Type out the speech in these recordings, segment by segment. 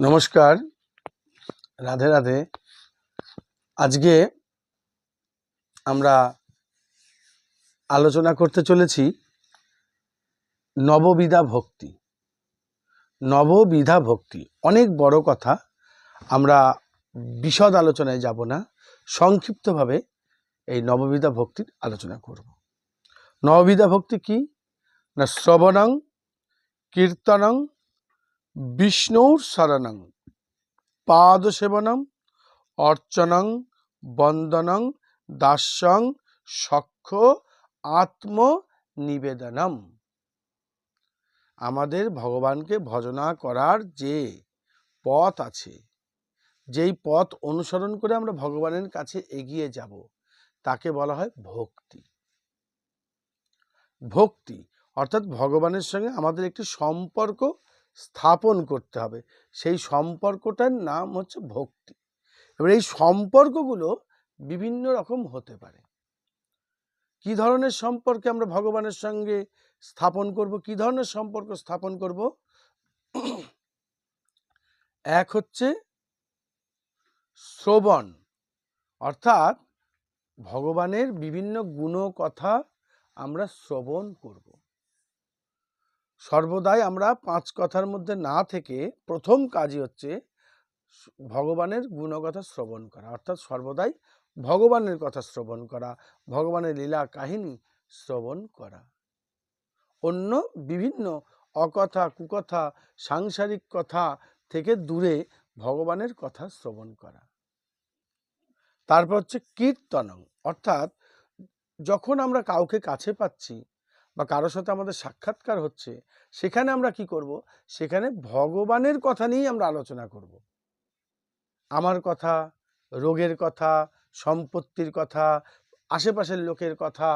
নমস্কার, রাধে রাধে। আজকে আমরা আলোচনা করতে চলেছি নববিধা ভক্তি। নববিধা ভক্তি অনেক বড় কথা, আমরা বিশদ আলোচনায় যাব না, সংক্ষিপ্তভাবে এই নববিধা ভক্তির আলোচনা করব। নববিধা ভক্তি কি না? শ্রবণং, কীর্তনং, বিষ্ণুর শরণং, পাদসেবনম, অর্চনং, বন্দনং, দাস্যং, সখ্য, আত্মনিবেদনম। আমাদের ভগবানকে ভজনা করার যে পথ আছে, যেই পথ অনুসরণ করে আমরা ভগবানের কাছে এগিয়ে যাব, তাকে বলা হয় ভক্তি। ভক্তি অর্থাৎ ভগবানের সঙ্গে আমাদের একটি সম্পর্ক স্থাপন করতে হবে, সেই সম্পর্কটার নাম হচ্ছে ভক্তি। এবার এই সম্পর্কগুলো বিভিন্ন রকম হতে পারে। কি ধরনের সম্পর্কে আমরা ভগবানের সঙ্গে স্থাপন করব? কি ধরনের সম্পর্ক স্থাপন করব? এক হচ্ছে শ্রবণ, অর্থাৎ ভগবানের বিভিন্ন গুণ কথা আমরা শ্রবণ করব। সর্বদাই আমরা পাঁচ কথার মধ্যে না থেকে প্রথম কাজই হচ্ছে ভগবানের গুণকথা শ্রবণ করা, অর্থাৎ সর্বদাই ভগবানের কথা শ্রবণ করা, ভগবানের লীলা কাহিনী শ্রবণ করা। অন্য বিভিন্ন অকথা, কুকথা, সাংসারিক কথা থেকে দূরে ভগবানের কথা শ্রবণ করা। তারপর হচ্ছে কীর্তনং, অর্থাৎ যখন আমরা কাউকে কাছে পাচ্ছি বা কারোর সাথে আমাদের সাক্ষাৎকার হচ্ছে, সেখানে আমরা কি করব? সেখানে ভগবানের কথা নিয়েই আমরা আলোচনা করব। আমার কথা, রোগের কথা, সম্পত্তির কথা, আশেপাশের লোকের কথা,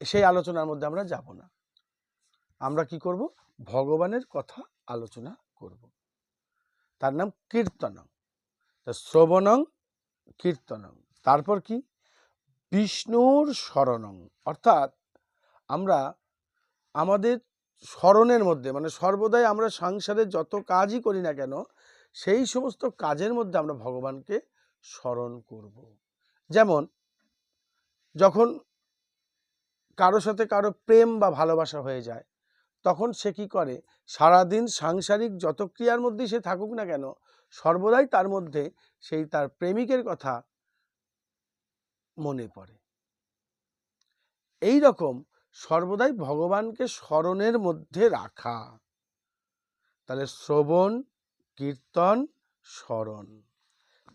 সেই আলোচনার মধ্যে আমরা যাব না। আমরা কি করব? ভগবানের কথা আলোচনা করব। তার নাম কীর্তনং। শ্রবণং, কীর্তনং। তারপর কি? বিষ্ণুর শরণং, অর্থাৎ আমরা আমাদের স্মরণের মধ্যে, মানে সর্বদাই আমরা সংসারে যত কাজই করি না কেন, সেই সমস্ত কাজের মধ্যে আমরা ভগবানকে স্মরণ করব। যেমন যখন কারো সাথে কারো প্রেম বা ভালোবাসা হয়ে যায়, তখন সে কি করে? সারাদিন সাংসারিক যত ক্রিয়ার মধ্যেই সে থাকুক না কেন, সর্বদাই তার মধ্যে সেই তার প্রেমিকের কথা মনে পড়ে। এই রকম সর্বদাই ভগবানকে স্মরণের মধ্যে রাখা। তাহলে শ্রবণ, কীর্তন, স্মরণ।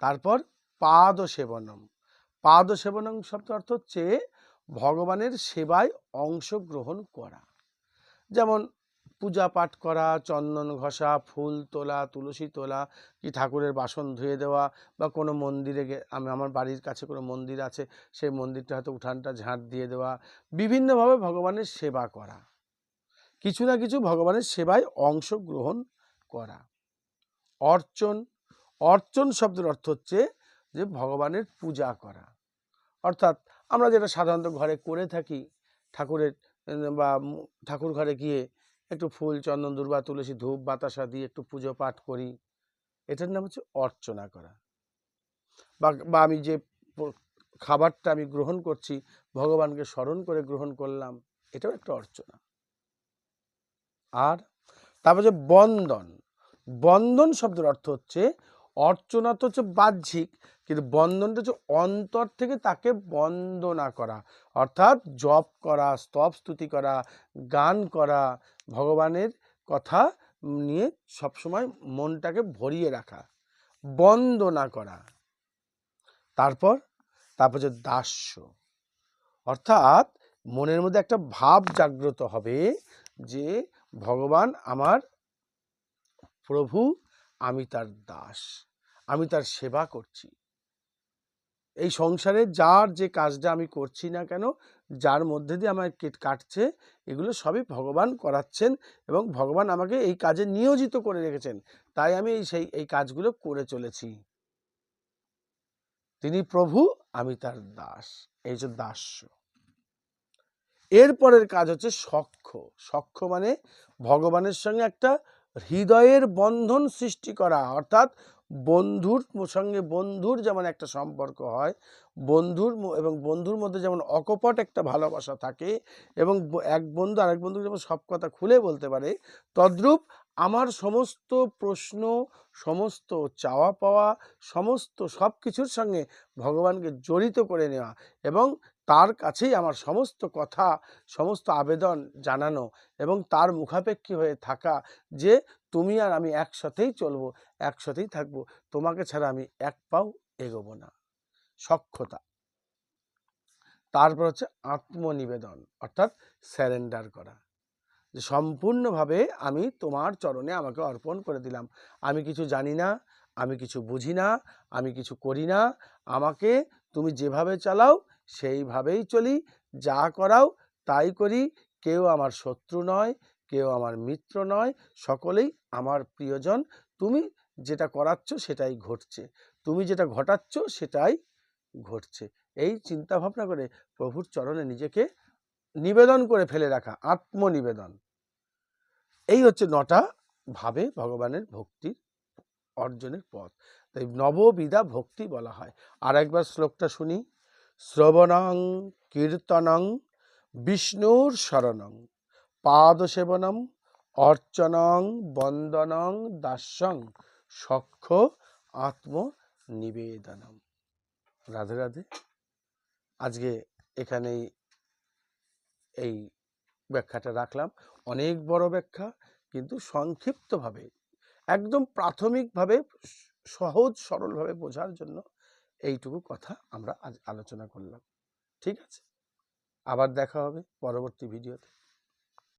তারপর পাদ সেবনম। পাদ সেবনম শব্দ অর্থ হচ্ছে ভগবানের সেবায় অংশগ্রহণ করা। যেমন পূজা পাঠ করা, চন্দন ঘষা, ফুল তোলা, তুলসী তোলা, কি ঠাকুরের বাসন ধুয়ে দেওয়া, বা কোনো মন্দিরে আমার বাড়ির কাছে কোনো মন্দির আছে, সেই মন্দিরটা হয়তো উঠানটা ঝাঁট দিয়ে দেওয়া, বিভিন্নভাবে ভগবানের সেবা করা, কিছু না কিছু ভগবানের সেবায় অংশগ্রহণ করা। অর্চন। অর্চন শব্দের অর্থ হচ্ছে যে ভগবানের পূজা করা, অর্থাৎ আমরা যেটা সাধারণত ঘরে করে থাকি, ঠাকুরের বা ঠাকুর ঘরে গিয়ে একটু ফুল, চন্দন, দুর্বা, তুলসী, ধূপ, বাতাসা দিয়ে একটু পুজো পাঠ করি, এটার নাম হচ্ছে অর্চনা করা। বা আমি যে খাবারটা আমি গ্রহণ করছি, ভগবানকে স্মরণ করে গ্রহণ করলাম, এটাও একটা অর্চনা। আর তারপর যে বন্দন। বন্দন শব্দের অর্থ হচ্ছে, অর্চনা তো হচ্ছে বাহ্যিক, কিন্তু বন্দনটা হচ্ছে অন্তর থেকে তাকে বন্দনা করা, অর্থাৎ জপ করা, স্তব স্তুতি করা, গান করা, ভগবানের কথা নিয়ে সবসময় মনটাকে ভরিয়ে রাখা, বন্দনা করা। তারপর যে দাস্য, অর্থাৎ মনের মধ্যে একটা ভাব জাগ্রত হবে যে ভগবান আমার প্রভু, আমি তার দাস, আমি তার সেবা করছি। এই সংসারে যার যে কাজটা আমি করছি না কেন, যার মধ্যে দিয়ে আমার কাটছে, এগুলো সবই ভগবান করাচ্ছেন এবং ভগবান আমাকে এই কাজে নিয়োজিত করে রেখেছেন, তাই আমি এই কাজগুলো করে চলেছি। তিনি প্রভু, আমি তার দাস, এই যে দাস্য। এরপরের কাজ হচ্ছে সখ্য। সখ্য মানে ভগবানের সঙ্গে একটা হৃদয়ের বন্ধন সৃষ্টি করা, অর্থাৎ বন্ধুর সঙ্গে বন্ধুর যেমন একটা সম্পর্ক হয়, এবং বন্ধুর মধ্যে যেমন অকপট একটা ভালোবাসা থাকে, এবং এক বন্ধু আরেক বন্ধুকে যেমন সব কথা খুলে বলতে পারে, তদ্রূপ আমার সমস্ত প্রশ্ন, সমস্ত চাওয়া পাওয়া, সব কিছুর সঙ্গে ভগবানকে জড়িত করে নেওয়া এবং তার কাছেই আমার সমস্ত কথা, সমস্ত আবেদন জানানো এবং তার মুখাপেক্ষী হয়ে থাকা যে তুমি আর আমি একসাথেই চলবো, একসাথেই থাকবো, তোমাকে ছাড়া আমি এক পাও এগোবো না, সখ্যতা। তারপর হচ্ছে আত্মনিবেদন, অর্থাৎ স্যারেন্ডার করা, যে সম্পূর্ণভাবে আমি তোমার চরণে আমাকে অর্পণ করে দিলাম। আমি কিছু জানি না, আমি কিছু বুঝি না, আমি কিছু করি না, আমাকে তুমি যেভাবে চালাও সেইভাবেই চলি, যা করাও তাই করি। কেউ আমার শত্রু নয়, কেউ আমার মিত্র নয়, সকলেই আমার প্রিয়জন। তুমি যেটা করাচ্ছ সেটাই ঘটছে, তুমি যেটা ঘটাচ্ছ সেটাই ঘটছে। এই চিন্তা ভাবনা করে প্রভুর চরণে নিজেকে নিবেদন করে ফেলে রাখা, আত্মনিবেদন। এই হচ্ছে 9টা ভাবে ভগবানের ভক্তির অর্জনের পথ। তাই নববিধা ভক্তি বলা হয়। আর একবার শ্লোকটা শুনি। শ্রবণং কীর্তনং বিষ্ণুর শরণং পাদসেবনম অর্চনং বন্দনং দাস্যং সখ্য আত্মনিবেদনম। রাধে রাধে। আজকে এখানেই এই ব্যাখ্যাটা রাখলাম। অনেক বড় ব্যাখ্যা, কিন্তু সংক্ষিপ্তভাবে, একদম প্রাথমিকভাবে, সহজ সরলভাবে বোঝার জন্য এইটুকু কথা আমরা আজ আলোচনা করলাম। ঠিক আছে, আবার দেখা হবে পরবর্তী ভিডিওতে।